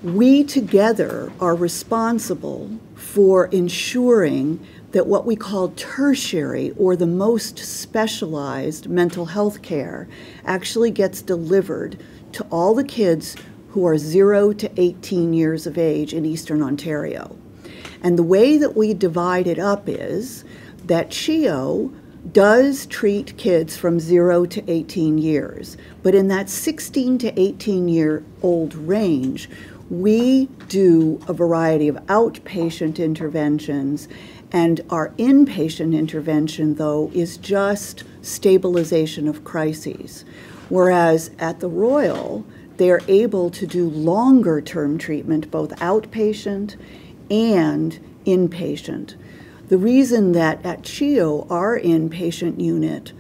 We together are responsible for ensuring that what we call tertiary, or the most specialized mental health care, actually gets delivered to all the kids who are 0 to 18 years of age in Eastern Ontario. And the way that we divide it up is that CHEO does treat kids from 0 to 18 years, but in that 16 to 18-year-old range, we do a variety of outpatient interventions, and our inpatient intervention, though, is just stabilization of crises. Whereas at the Royal, they're able to do longer-term treatment, both outpatient and inpatient. The reason that at CHEO, our inpatient unit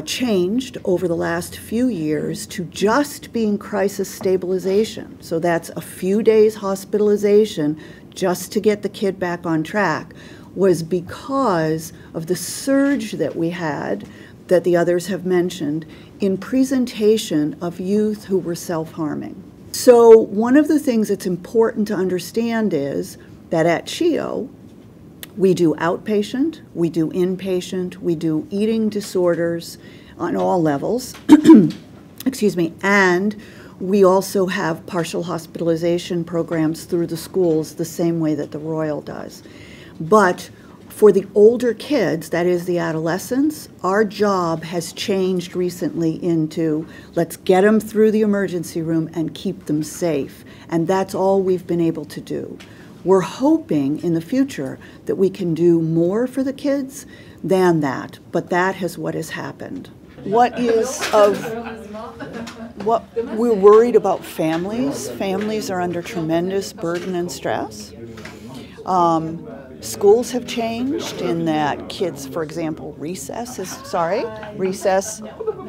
changed over the last few years to just being crisis stabilization. So that's a few days hospitalization just to get the kid back on track, was because of the surge that we had, that the others have mentioned, in presentation of youth who were self-harming. So one of the things that's important to understand is that at CHEO, we do outpatient, we do inpatient, we do eating disorders on all levels, excuse me, and we also have partial hospitalization programs through the schools the same way that the Royal does. But for the older kids, that is the adolescents, our job has changed recently into let's get them through the emergency room and keep them safe. And that's all we've been able to do. We're hoping in the future that we can do more for the kids than that, but that is what has happened. What we're worried about families. Families are under tremendous burden and stress. Schools have changed in that kids, for example, recess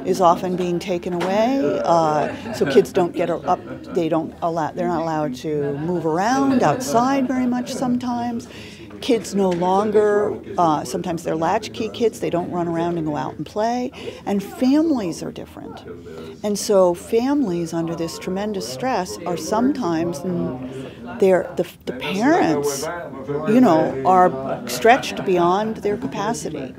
is often being taken away. So kids don't get up, they're not allowed to move around outside very much sometimes. Kids no longer, sometimes they're latchkey kids, they don't run around and go out and play. And families are different. And so families under this tremendous stress are sometimes, the parents, are stretched beyond their capacity.